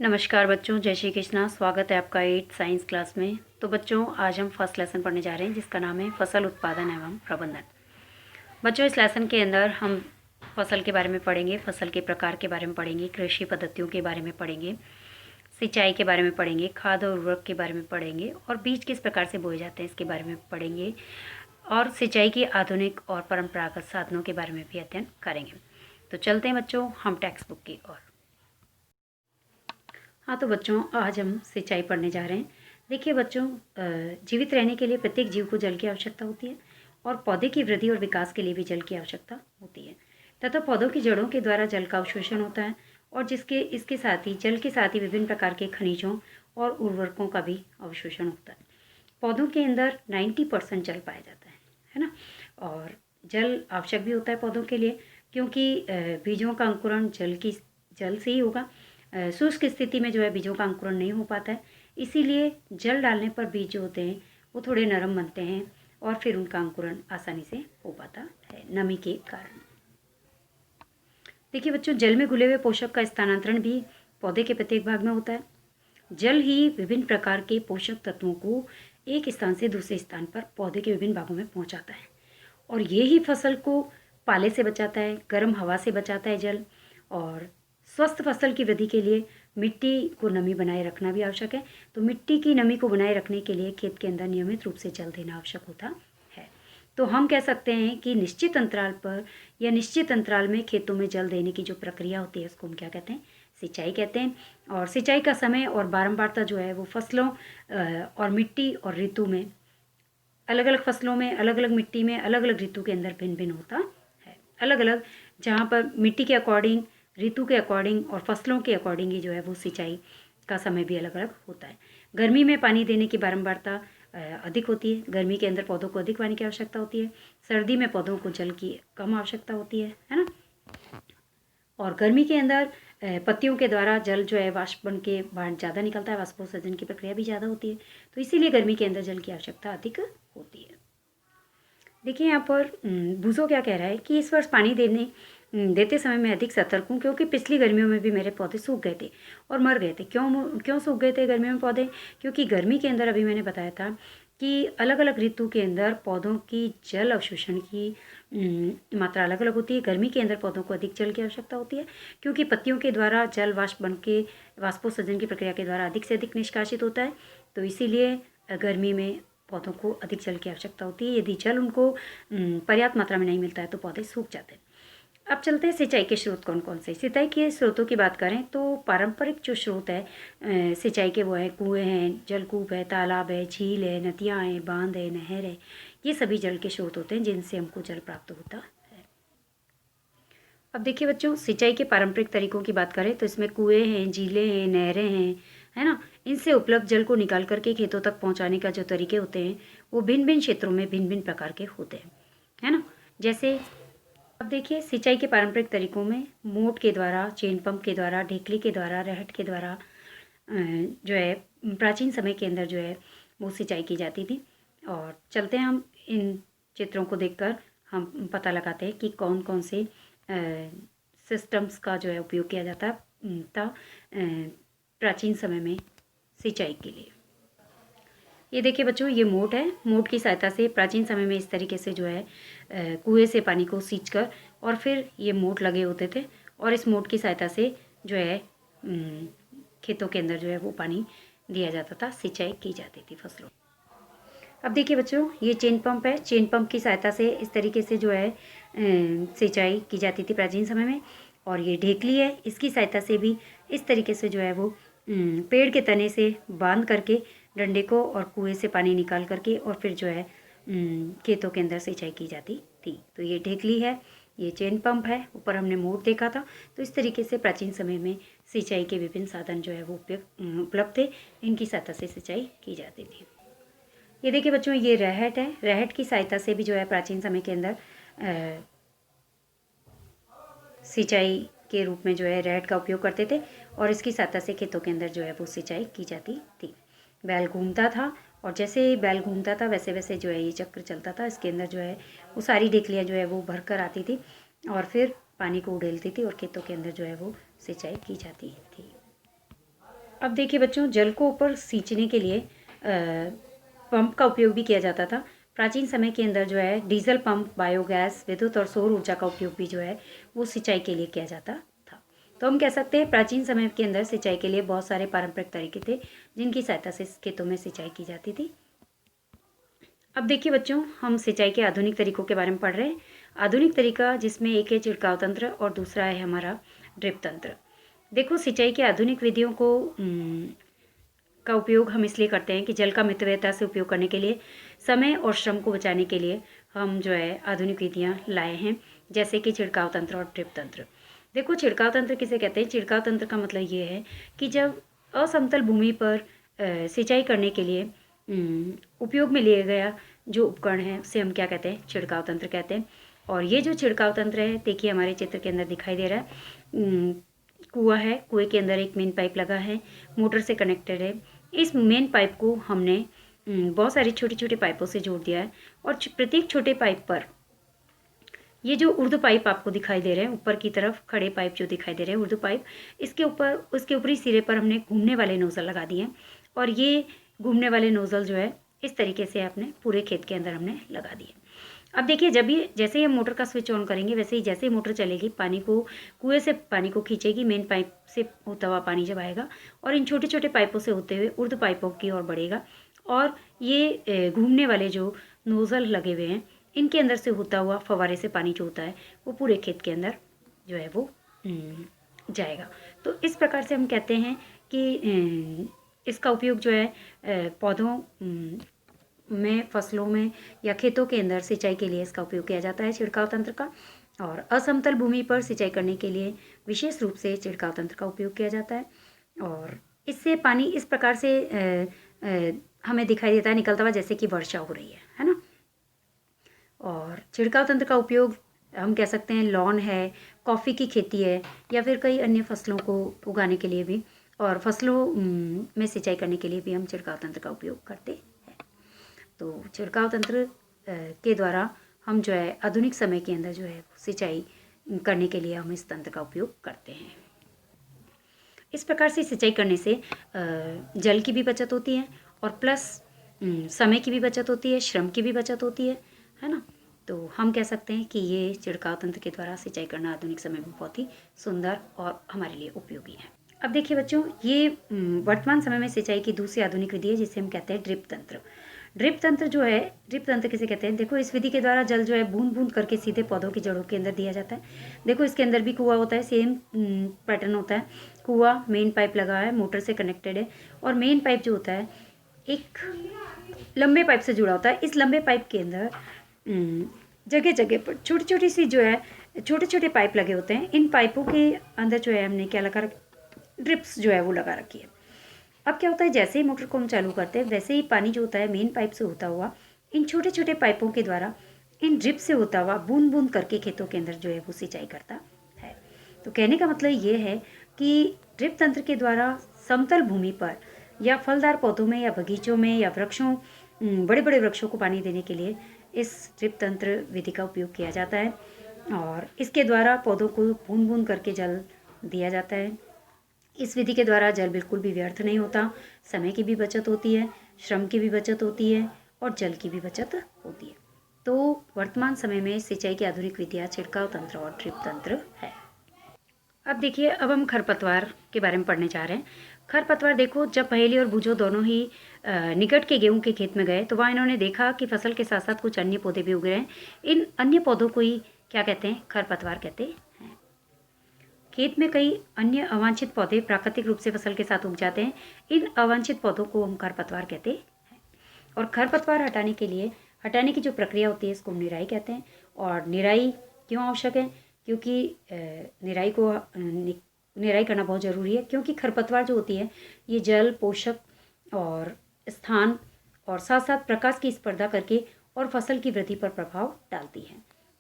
नमस्कार बच्चों, जय श्री कृष्णा। स्वागत है आपका 8th साइंस क्लास में। तो बच्चों, आज हम फर्स्ट लेसन पढ़ने जा रहे हैं जिसका नाम है फसल उत्पादन एवं प्रबंधन। बच्चों, इस लेसन के अंदर हम फसल के बारे में पढ़ेंगे, फसल के प्रकार के बारे में पढ़ेंगे, कृषि पद्धतियों के बारे में पढ़ेंगे, सिंचाई के बारे में पढ़ेंगे, खाद और उर्वरक के बारे में पढ़ेंगे और बीज किस प्रकार से बोए जाते हैं इसके बारे में पढ़ेंगे और सिंचाई की आधुनिक और परंपरागत साधनों के बारे में भी अध्ययन करेंगे। तो चलते हैं बच्चों हम टेक्स्ट बुक की ओर। हाँ, तो बच्चों आज हम सिंचाई पढ़ने जा रहे हैं। देखिए बच्चों, जीवित रहने के लिए प्रत्येक जीव को जल की आवश्यकता होती है और पौधे की वृद्धि और विकास के लिए भी जल की आवश्यकता होती है तथा पौधों की जड़ों के द्वारा जल का अवशोषण होता है और इसके साथ ही जल के साथ ही विभिन्न प्रकार के खनिजों और उर्वरकों का भी अवशोषण होता है। पौधों के अंदर 90% जल पाया जाता है ना। और जल आवश्यक भी होता है पौधों के लिए, क्योंकि बीजों का अंकुरण जल से ही होगा। शुष्क स्थिति में जो है बीजों का अंकुरण नहीं हो पाता है, इसीलिए जल डालने पर बीज जो होते हैं वो थोड़े नरम बनते हैं और फिर उनका अंकुरण आसानी से हो पाता है नमी के कारण। देखिए बच्चों, जल में घुले हुए पोषक का स्थानांतरण भी पौधे के प्रत्येक भाग में होता है। जल ही विभिन्न प्रकार के पोषक तत्वों को एक स्थान से दूसरे स्थान पर पौधे के विभिन्न भागों में पहुंचाता है और ये ही फसल को पाले से बचाता है, गर्म हवा से बचाता है जल। और स्वस्थ फसल की वृद्धि के लिए मिट्टी को नमी बनाए रखना भी आवश्यक है। तो मिट्टी की नमी को बनाए रखने के लिए खेत के अंदर नियमित रूप से जल देना आवश्यक होता है। तो हम कह सकते हैं कि निश्चित अंतराल पर या निश्चित अंतराल में खेतों में जल देने की जो प्रक्रिया होती है उसको हम क्या कहते हैं? सिंचाई कहते हैं। और सिंचाई का समय और बारंबारता जो है वो फसलों और मिट्टी और ऋतु में, अलग अलग फसलों में, अलग अलग मिट्टी में, अलग अलग ऋतु के अंदर भिन्न भिन्न होता है। अलग अलग, जहाँ पर मिट्टी के अकॉर्डिंग, ऋतु के अकॉर्डिंग और फसलों के अकॉर्डिंग ही जो है वो सिंचाई का समय भी अलग अलग होता है। गर्मी में पानी देने की बारंबारता अधिक होती है। गर्मी के अंदर पौधों को अधिक पानी की आवश्यकता होती है। सर्दी में पौधों को जल की कम आवश्यकता होती है ना। और गर्मी के अंदर पत्तियों के द्वारा जल जो है वाष्प बन के बाहर ज़्यादा निकलता है, वाष्पोत्सर्जन की प्रक्रिया भी ज़्यादा होती है, तो इसीलिए गर्मी के अंदर जल की आवश्यकता अधिक होती है। देखिए यहाँ पर बूजो क्या कह रहा है कि इस वर्ष पानी देते समय मैं अधिक सतर्क हूँ, क्योंकि पिछली गर्मियों में भी मेरे पौधे सूख गए थे और मर गए थे। क्यों सूख गए थे गर्मियों में पौधे? क्योंकि गर्मी के अंदर अभी मैंने बताया था कि अलग अलग ऋतु के अंदर पौधों की जल अवशोषण की मात्रा अलग अलग होती है। गर्मी के अंदर पौधों को अधिक जल की आवश्यकता होती है, क्योंकि पत्तियों के द्वारा जल वाष्प बन के वाष्पोत्सर्जन की प्रक्रिया के द्वारा अधिक से अधिक निष्कासित होता है। तो इसीलिए गर्मी में पौधों को अधिक जल की आवश्यकता होती है। यदि जल उनको पर्याप्त मात्रा में नहीं मिलता है तो पौधे सूख जाते हैं। अब चलते हैं सिंचाई के स्रोत कौन कौन से। सिंचाई के स्रोतों की बात करें तो पारंपरिक जो स्रोत है सिंचाई के वो है कुएँ हैं, जलकूप है, तालाब है, झील है, नदियाँ हैं, बांध है, नहर है। ये सभी जल के स्रोत होते हैं जिनसे हमको जल प्राप्त होता है। अब देखिए बच्चों, सिंचाई के पारंपरिक तरीकों की बात करें तो इसमें कुएँ हैं, झीलें हैं, नहरें हैं, है ना। इनसे उपलब्ध जल को निकाल करके खेतों तक पहुँचाने का जो तरीके होते हैं वो भिन्न भिन्न क्षेत्रों में भिन्न भिन्न प्रकार के होते हैं, है ना। जैसे अब देखिए, सिंचाई के पारंपरिक तरीकों में मोट के द्वारा, चेन पंप के द्वारा, ढेकली के द्वारा, रहट के द्वारा जो है प्राचीन समय के अंदर जो है वो सिंचाई की जाती थी। और चलते हैं हम इन चित्रों को देखकर हम पता लगाते हैं कि कौन कौन से सिस्टम्स का जो है उपयोग किया जाता था प्राचीन समय में सिंचाई के लिए। ये देखिए बच्चों, ये मोट है। मोट की सहायता से प्राचीन समय में इस तरीके से जो है कुएं से पानी को सींचकर और फिर ये मोट लगे होते थे और इस मोट की सहायता से जो है खेतों के अंदर जो है वो पानी दिया जाता था, सिंचाई की जाती थी फसलों। अब देखिए बच्चों, ये चेन पंप है। चेन पंप की सहायता से इस तरीके से जो है सिंचाई की जाती थी प्राचीन समय में। और ये ढेकली है, इसकी सहायता से भी इस तरीके से जो है वो पेड़ के तने से बांध करके डंडे को और कुएं से पानी निकाल करके और फिर जो है खेतों के अंदर सिंचाई की जाती थी। तो ये ढेकली है, ये चेन पंप है, ऊपर हमने मोट देखा था। तो इस तरीके से प्राचीन समय में सिंचाई के विभिन्न साधन जो है वो उपलब्ध थे, इनकी सहायता से सिंचाई की जाती थी। ये देखिए बच्चों, ये रहट है। रहट की सहायता से भी जो है प्राचीन समय के अंदर सिंचाई के रूप में जो है रहट का उपयोग करते थे और इसकी सहायता से खेतों के अंदर जो है वो सिंचाई की जाती थी। बैल घूमता था और जैसे ही बैल घूमता था वैसे वैसे जो है ये चक्र चलता था। इसके अंदर जो है वो सारी ढेकलियाँ जो है वो भर कर आती थी और फिर पानी को उड़ेलती थी और खेतों के अंदर जो है वो सिंचाई की जाती थी। अब देखिए बच्चों, जल को ऊपर सींचने के लिए पंप का उपयोग भी किया जाता था। प्राचीन समय के अंदर जो है डीजल पंप, बायोगैस, विद्युत और सौर ऊर्जा का उपयोग भी जो है वो सिंचाई के लिए किया जाता था। तो हम कह सकते हैं प्राचीन समय के अंदर सिंचाई के लिए बहुत सारे पारंपरिक तरीके थे जिनकी सहायता से खेतों में सिंचाई की जाती थी। अब देखिए बच्चों, हम सिंचाई के आधुनिक तरीकों के बारे में पढ़ रहे हैं। आधुनिक तरीका जिसमें एक है छिड़काव तंत्र और दूसरा है हमारा ड्रिप तंत्र। देखो, सिंचाई की आधुनिक विधियों को का उपयोग हम इसलिए करते हैं कि जल का मितव्ययता से उपयोग करने के लिए, समय और श्रम को बचाने के लिए हम जो है आधुनिक विधियाँ लाए हैं, जैसे कि छिड़काव तंत्र और ड्रिप तंत्र। देखो, छिड़काव तंत्र किसे कहते हैं? छिड़काव तंत्र का मतलब ये है कि जब असमतल भूमि पर सिंचाई करने के लिए उपयोग में लिया गया जो उपकरण है उसे हम क्या कहते हैं? छिड़काव तंत्र कहते हैं। और ये जो छिड़काव तंत्र है, देखिए हमारे चित्र के अंदर दिखाई दे रहा है। कुआं है, कुएं के अंदर एक मेन पाइप लगा है, मोटर से कनेक्टेड है। इस मेन पाइप को हमने बहुत सारी छोटे छोटे पाइपों से जोड़ दिया है और प्रत्येक छोटे पाइप पर ये जो उर्दू पाइप आपको दिखाई दे रहे हैं, ऊपर की तरफ खड़े पाइप जो दिखाई दे रहे हैं उर्दू पाइप, इसके ऊपर उसके ऊपरी सिरे पर हमने घूमने वाले नोजल लगा दिए हैं। और ये घूमने वाले नोजल जो है इस तरीके से अपने पूरे खेत के अंदर हमने लगा दिए। अब देखिए, जब ये जैसे ही हम मोटर का स्विच ऑन करेंगे, वैसे ही जैसे ही मोटर चलेगी, पानी को कुएं से पानी को खींचेगी, मेन पाइप से होता हुआ पानी जब आएगा और इन छोटे छोटे पाइपों से होते हुए उर्द पाइपों की ओर बढ़ेगा। और ये घूमने वाले जो नोज़ल लगे हुए हैं, इनके अंदर से होता हुआ फव्वारे से पानी जो होता है वो पूरे खेत के अंदर जो है वो जाएगा। तो इस प्रकार से हम कहते हैं कि इसका उपयोग जो है पौधों में, फसलों में या खेतों के अंदर सिंचाई के लिए इसका उपयोग किया जाता है, छिड़काव तंत्र का। और असमतल भूमि पर सिंचाई करने के लिए विशेष रूप से छिड़काव तंत्र का उपयोग किया जाता है। और इससे पानी इस प्रकार से हमें दिखाई देता है निकलता हुआ, जैसे कि वर्षा हो रही है ना। और छिड़काव तंत्र का उपयोग हम कह सकते हैं लॉन है, कॉफ़ी की खेती है, या फिर कई अन्य फसलों को उगाने के लिए भी और फसलों में सिंचाई करने के लिए भी हम छिड़काव तंत्र का उपयोग करते हैं। तो छिड़काव तंत्र के द्वारा हम जो है आधुनिक समय के अंदर जो है सिंचाई करने के लिए हम इस तंत्र का उपयोग करते हैं। इस प्रकार से सिंचाई करने से जल की भी बचत होती है और प्लस समय की भी बचत होती है, श्रम की भी बचत होती है ना। तो हम कह सकते हैं कि ये छिड़काव तंत्र के द्वारा सिंचाई करना आधुनिक समय में बहुत ही सुंदर और हमारे लिए उपयोगी है। अब देखिए बच्चों, ये वर्तमान समय में सिंचाई की दूसरी आधुनिक विधि है जिसे हम कहते हैं ड्रिप तंत्र। ड्रिप तंत्र जो है, ड्रिप तंत्र किसे कहते हैं? देखो, इस विधि के द्वारा जल जो है बूंद बूंद करके सीधे पौधों की जड़ों के अंदर दिया जाता है। देखो, इसके अंदर भी कुआं होता है, सेम पैटर्न होता है। कुआं, मेन पाइप लगा है, मोटर से कनेक्टेड है और मेन पाइप जो होता है एक लंबे पाइप से जुड़ा होता है। इस लंबे पाइप के अंदर जगह जगह पर छोटी छोटी सी जो है छोटे छोटे पाइप लगे होते हैं। इन पाइपों के अंदर जो है हमने क्या लगा, ड्रिप्स जो है वो लगा रखी है। अब क्या होता है, जैसे ही मोटर को हम चालू करते हैं वैसे ही पानी जो होता है मेन पाइप से होता हुआ इन छोटे छोटे पाइपों के द्वारा इन ड्रिप से होता हुआ बूंद बूंद करके खेतों के अंदर जो है वो सिंचाई करता है। तो कहने का मतलब ये है कि ड्रिप तंत्र के द्वारा समतल भूमि पर या फलदार पौधों में या बगीचों में या वृक्षों, बड़े बड़े वृक्षों को पानी देने के लिए इस ड्रिप तंत्र विधि का उपयोग किया जाता है। और इसके द्वारा पौधों को बूंद बूंद करके जल दिया जाता है। इस विधि के द्वारा जल बिल्कुल भी व्यर्थ नहीं होता, समय की भी बचत होती है, श्रम की भी बचत होती है और जल की भी बचत होती है। तो वर्तमान समय में सिंचाई की आधुनिक विधियाँ छिड़काव तंत्र और ड्रिप तंत्र है। अब देखिए, अब हम खरपतवार के बारे में पढ़ने जा रहे हैं। खरपतवार, देखो, जब पहेली और बूझो दोनों ही निकट के गेहूं के खेत में गए तो वहाँ इन्होंने देखा कि फसल के साथ साथ कुछ अन्य पौधे भी उग रहे हैं। इन अन्य पौधों को ही क्या कहते हैं? खरपतवार कहते हैं। खेत में कई अन्य अवांछित पौधे प्राकृतिक रूप से फसल के साथ उग जाते हैं। इन अवांछित पौधों को हम खरपतवार कहते हैं। और खरपतवार हटाने की जो प्रक्रिया होती है इसको निराई कहते हैं। और निराई क्यों आवश्यक है? क्योंकि निराई करना बहुत ज़रूरी है, क्योंकि खरपतवार जो होती है ये जल, पोषक और स्थान और साथ साथ प्रकाश की स्पर्धा करके और फसल की वृद्धि पर प्रभाव डालती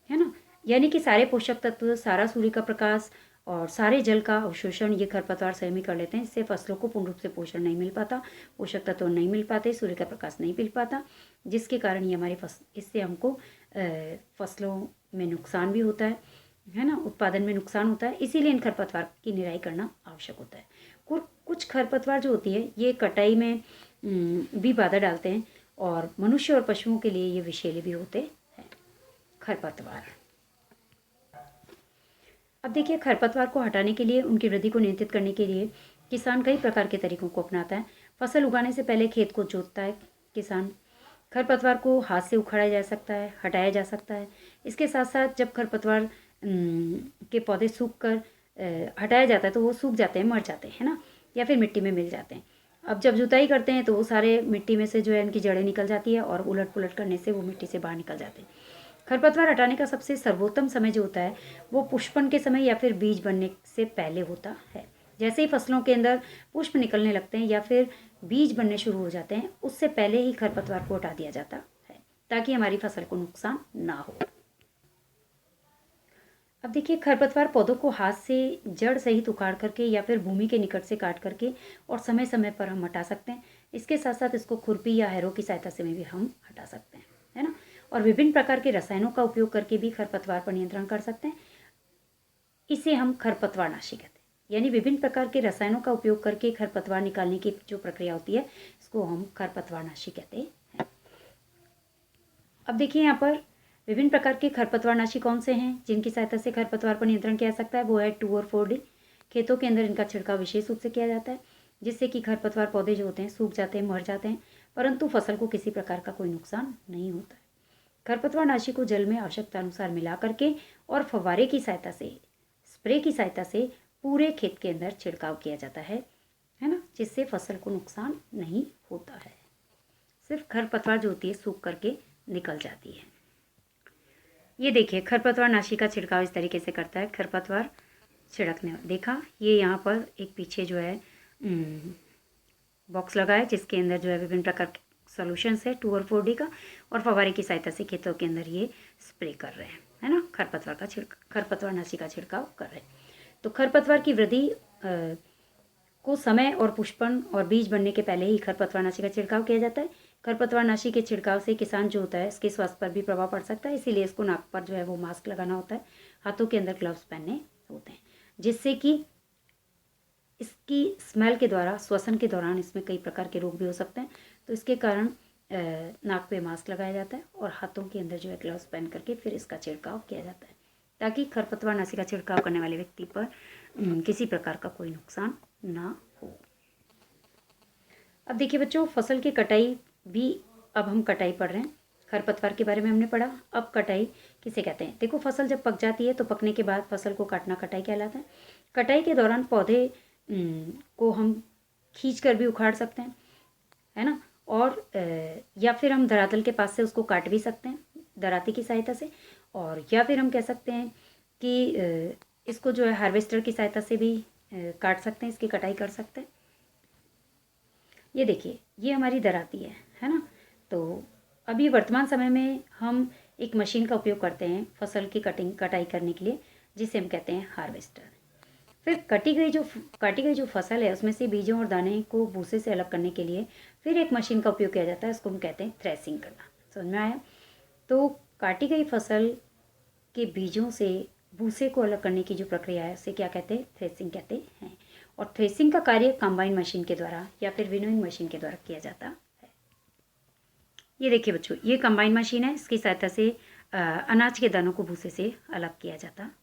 है ना। यानी कि सारे पोषक तत्व, सारा सूर्य का प्रकाश और सारे जल का अवशोषण ये खरपतवार स्वयं ही कर लेते हैं। इससे फसलों को पूर्ण रूप से पोषण नहीं मिल पाता, पोषक तत्व नहीं मिल पाते, सूर्य का प्रकाश नहीं मिल पाता, जिसके कारण ये हमारी इससे हमको फसलों में नुकसान भी होता है ना, उत्पादन में नुकसान होता है। इसीलिए इन खरपतवार की निराई करना आवश्यक होता है। कुछ खरपतवार जो होती है ये कटाई में भी बाधा डालते हैं और मनुष्य और पशुओं के लिए ये विषैले भी होते हैं खरपतवार। अब देखिए, खरपतवार को हटाने के लिए, उनकी वृद्धि को नियंत्रित करने के लिए किसान कई प्रकार के तरीकों को अपनाता है। फसल उगाने से पहले खेत को जोतता है किसान। खरपतवार को हाथ से उखाड़ा जा सकता है, हटाया जा सकता है। इसके साथ साथ जब खरपतवार के पौधे सूख कर हटाया जाता है तो वो सूख जाते हैं, मर जाते हैं, है ना, या फिर मिट्टी में मिल जाते हैं। अब जब जुताई करते हैं तो वो सारे मिट्टी में से जो है उनकी जड़ें निकल जाती है और उलट पुलट करने से वो मिट्टी से बाहर निकल जाते हैं। खरपतवार हटाने का सबसे सर्वोत्तम समय जो होता है वो पुष्पन के समय या फिर बीज बनने से पहले होता है। जैसे ही फसलों के अंदर पुष्प निकलने लगते हैं या फिर बीज बनने शुरू हो जाते हैं, उससे पहले ही खरपतवार को हटा दिया जाता है ताकि हमारी फसल को नुकसान ना हो। अब देखिए, खरपतवार पौधों को हाथ से जड़ सहित उखाड़ करके या फिर भूमि के निकट से काट करके और समय समय पर हम हटा सकते हैं। इसके साथ साथ इसको खुरपी या हैरो की सहायता से भी हम हटा सकते हैं, है ना। और विभिन्न प्रकार के रसायनों का उपयोग करके भी खरपतवार पर नियंत्रण कर सकते हैं। इसे हम खरपतवारनाशी कहते हैं। यानी विभिन्न प्रकार के रसायनों का उपयोग करके खरपतवार निकालने की जो प्रक्रिया होती है इसको हम खरपतवारनाशी कहते हैं। अब देखिए, यहाँ पर विभिन्न प्रकार के खरपतवारनाशी कौन से हैं जिनकी सहायता से खरपतवार पर नियंत्रण किया जा सकता है। वो है 2 और 4D। खेतों के अंदर इनका छिड़काव विशेष रूप से किया जाता है जिससे कि खरपतवार पौधे जो होते हैं सूख जाते हैं, मर जाते हैं, परंतु फसल को किसी प्रकार का कोई नुकसान नहीं होता है। खरपतवारनाशी को जल में आवश्यकता अनुसार मिला करके और फव्वारे की सहायता से, स्प्रे की सहायता से पूरे खेत के अंदर छिड़काव किया जाता है ना, जिससे फसल को नुकसान नहीं होता है। सिर्फ खरपतवार जो होती है सूख करके निकल जाती है। ये देखिए, खरपतवारनाशी का छिड़काव इस तरीके से करता है। खरपतवार छिड़कने देखा, ये यहाँ पर एक पीछे जो है बॉक्स लगा है जिसके अंदर जो है विभिन्न प्रकार के सॉल्यूशंस है 2 और 4D का, और फव्वारे की सहायता से खेतों के अंदर ये स्प्रे कर रहे हैं, है ना, खरपतवारनाशी का छिड़काव कर रहे हैं। तो खरपतवार की वृद्धि को समय और पुष्पन और बीज बनने के पहले ही खरपतवारनाशी का छिड़काव किया जाता है। खरपतवारनाशी के छिड़काव से किसान जो होता है इसके स्वास्थ्य पर भी प्रभाव पड़ सकता है, इसीलिए इसको नाक पर जो है वो मास्क लगाना होता है, हाथों के अंदर ग्लव्स पहनने होते हैं, जिससे कि इसकी स्मेल के द्वारा, श्वसन के दौरान इसमें कई प्रकार के रोग भी हो सकते हैं। तो इसके कारण नाक पे मास्क लगाया जाता है और हाथों के अंदर जो है ग्लव्स पहन करके फिर इसका छिड़काव किया जाता है ताकि खरपतवारनाशी का छिड़काव करने वाले व्यक्ति पर किसी प्रकार का कोई नुकसान ना हो। अब देखिए बच्चों, फसल की कटाई भी, अब हम कटाई पढ़ रहे हैं। खरपतवार के बारे में हमने पढ़ा, अब कटाई किसे कहते हैं। देखो, फसल जब पक जाती है तो पकने के बाद फसल को काटना कटाई कहलाता है। कटाई के दौरान पौधे को हम खींच कर भी उखाड़ सकते हैं, है ना, और या फिर हम धरातल के पास से उसको काट भी सकते हैं दराती की सहायता से, और या फिर हम कह सकते हैं कि इसको जो है हार्वेस्टर की सहायता से भी काट सकते हैं, इसकी कटाई कर सकते हैं। ये देखिए, ये हमारी दराती है ना। तो अभी वर्तमान समय में हम एक मशीन का उपयोग करते हैं फसल की कटाई करने के लिए, जिसे हम कहते हैं हार्वेस्टर। फिर काटी गई जो फसल है उसमें से बीजों और दाने को भूसे से अलग करने के लिए फिर एक मशीन का उपयोग किया जाता है, उसको हम कहते हैं थ्रेसिंग करना। समझ में आया। तो काटी गई फसल के बीजों से भूसे को अलग करने की जो प्रक्रिया है उसे क्या कहते हैं, थ्रेसिंग कहते हैं। और थ्रेसिंग का कार्य कंबाइन मशीन के द्वारा या फिर विनोइंग मशीन के द्वारा किया जाता है। ये देखिए बच्चों, ये कंबाइन मशीन है, इसकी सहायता से अनाज के दानों को भूसे से अलग किया जाता है।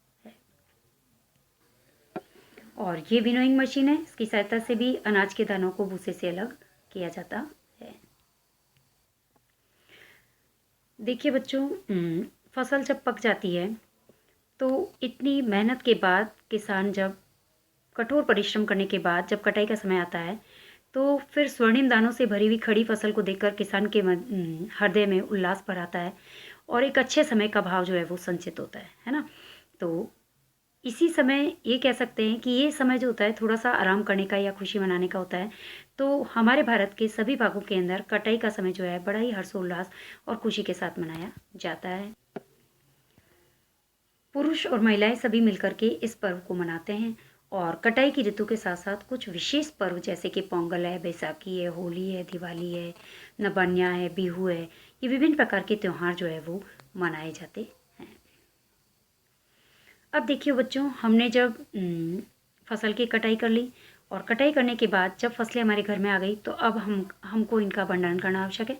और ये विनोइंग मशीन है, इसकी सहायता से भी अनाज के दानों को भूसे से अलग किया जाता है। देखिए बच्चों, फसल जब पक जाती है तो इतनी मेहनत के बाद किसान जब कठोर परिश्रम करने के बाद जब कटाई का समय आता है तो फिर स्वर्णिम दानों से भरी हुई खड़ी फसल को देखकर किसान के हृदय में उल्लास भर आता है और एक अच्छे समय का भाव जो है वो संचित होता है ना। तो इसी समय ये कह सकते हैं कि ये समय जो होता है थोड़ा सा आराम करने का या खुशी मनाने का होता है। तो हमारे भारत के सभी भागों के अंदर कटाई का समय जो है बड़ा ही हर्षोल्लास और खुशी के साथ मनाया जाता है। पुरुष और महिलाएं सभी मिलकर के इस पर्व को मनाते हैं और कटाई की ऋतु के साथ साथ कुछ विशेष पर्व जैसे कि पोंगल है, बैसाखी है, होली है, दिवाली है, नबान्या है, बिहू है, ये विभिन्न प्रकार के त्यौहार जो है वो मनाए जाते हैं। अब देखिए बच्चों, हमने जब फसल की कटाई कर ली और कटाई करने के बाद जब फसलें हमारे घर में आ गई तो अब हमको इनका भंडारण करना आवश्यक है,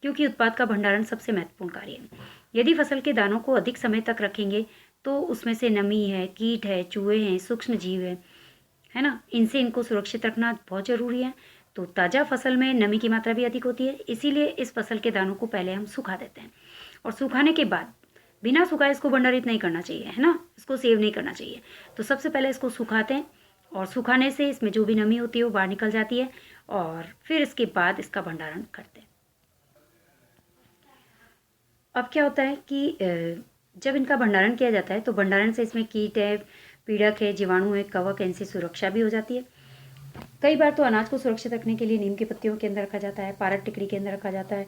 क्योंकि उत्पाद का भंडारण सबसे महत्वपूर्ण कार्य है। यदि फसल के दानों को अधिक समय तक रखेंगे तो उसमें से नमी है, कीट है, चूहे हैं, सूक्ष्म जीव है ना, इनसे इनको सुरक्षित रखना बहुत ज़रूरी है। तो ताज़ा फसल में नमी की मात्रा भी अधिक होती है, इसीलिए इस फसल के दानों को पहले हम सुखा देते हैं और सुखाने के बाद बिना सुखाए इसको भंडारित नहीं करना चाहिए, है ना, इसको सेव नहीं करना चाहिए। तो सबसे पहले इसको सुखाते हैं और सुखाने से इसमें जो भी नमी होती है वो बाहर निकल जाती है और फिर इसके बाद इसका भंडारण करते हैं। अब क्या होता है कि जब इनका भंडारण किया जाता है तो भंडारण से इसमें कीट है, पीड़क है, जीवाणु है, कवक है, इनसे सुरक्षा भी हो जाती है। कई बार तो अनाज को सुरक्षित रखने के लिए नीम की पत्तियों के अंदर रखा जाता है, पारद टिकड़ी के अंदर रखा जाता है,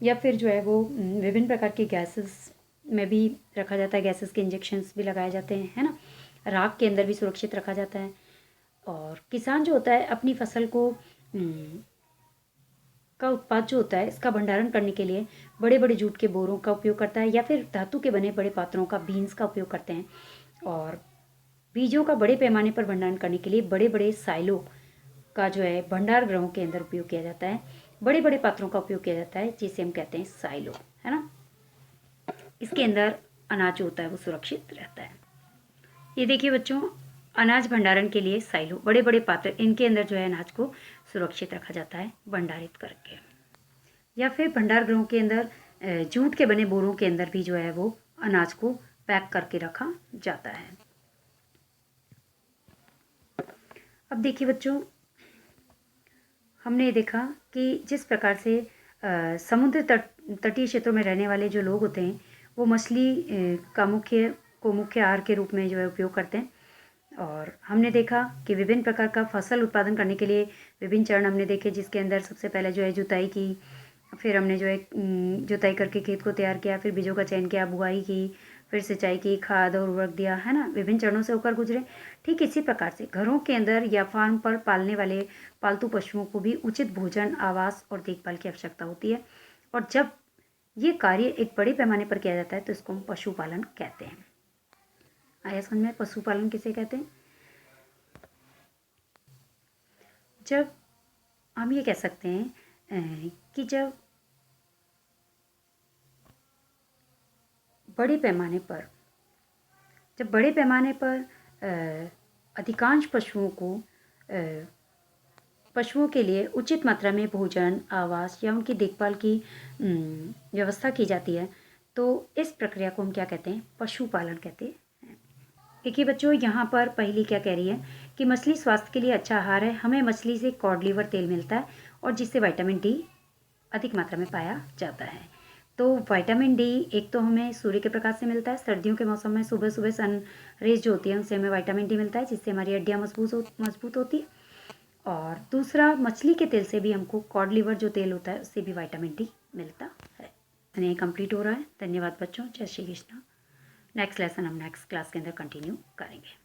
या फिर जो है वो विभिन्न प्रकार की गैसेस में भी रखा जाता है, गैसेस के इंजेक्शंस भी लगाए जाते हैं, है ना, राख के अंदर भी सुरक्षित रखा जाता है। और किसान जो होता है अपनी फसल को का उत्पाद जो होता है इसका भंडारण करने के लिए बड़े बड़े जूट के बोरों का उपयोग करता है या फिर धातु के बने बड़े पात्रों का, बीन्स का उपयोग करते हैं। और बीजों का बड़े पैमाने पर भंडारण करने के लिए बड़े बड़े साइलों का जो है भंडार गृहों के अंदर उपयोग किया जाता है। बड़े बड़े पात्रों का उपयोग किया जाता है जिसे हम कहते हैं साइलो, है ना। इसके अंदर अनाज जो होता है वो सुरक्षित रहता है। ये देखिए बच्चों, अनाज भंडारण के लिए साइलो, बड़े बड़े पात्र, इनके अंदर जो है अनाज को सुरक्षित रखा जाता है भंडारित करके। या फिर भंडार गृहों के अंदर जूट के बने बोरों के अंदर भी जो है वो अनाज को पैक करके रखा जाता है। अब देखिए बच्चों, हमने देखा कि जिस प्रकार से समुद्र तटीय क्षेत्रों में रहने वाले जो लोग होते हैं वो मछली का मुख्य आहार के रूप में जो है उपयोग करते हैं। और हमने देखा कि विभिन्न प्रकार का फसल उत्पादन करने के लिए विभिन्न चरण हमने देखे, जिसके अंदर सबसे पहले जो है जुताई की, फिर हमने जो है जुताई करके खेत को तैयार किया, फिर बीजों का चयन किया, बुआई की, फिर सिंचाई की, खाद और उर्वरक दिया, है ना, विभिन्न चरणों से होकर गुजरे। ठीक इसी प्रकार से घरों के अंदर या फार्म पर पालने वाले पालतू पशुओं को भी उचित भोजन, आवास और देखभाल की आवश्यकता होती है। और जब ये कार्य एक बड़े पैमाने पर किया जाता है तो इसको हम पशुपालन कहते हैं। आया समझ में पशुपालन किसे कहते हैं? जब हम ये कह सकते हैं कि जब बड़े पैमाने पर अधिकांश पशुओं के लिए उचित मात्रा में भोजन, आवास या उनकी देखभाल की व्यवस्था की जाती है तो इस प्रक्रिया को हम क्या कहते हैं? पशुपालन कहते हैं। देखिए बच्चों, यहाँ पर पहली क्या कह रही है कि मछली स्वास्थ्य के लिए अच्छा आहार है। हमें मछली से कॉड लिवर तेल मिलता है और जिससे विटामिन डी अधिक मात्रा में पाया जाता है। तो विटामिन डी एक तो हमें सूर्य के प्रकाश से मिलता है, सर्दियों के मौसम में सुबह सुबह सन रेज जो होती है उनसे हमें विटामिन डी मिलता है, जिससे हमारी हड्डियाँ मजबूत होती है। और दूसरा, मछली के तेल से भी हमको कॉड लिवर जो तेल होता है उससे भी विटामिन डी मिलता है। ये कंप्लीट हो रहा है। धन्यवाद बच्चों, जय श्री कृष्ण। नेक्स्ट लेसन हम नेक्स्ट क्लास के अंदर कंटिन्यू करेंगे।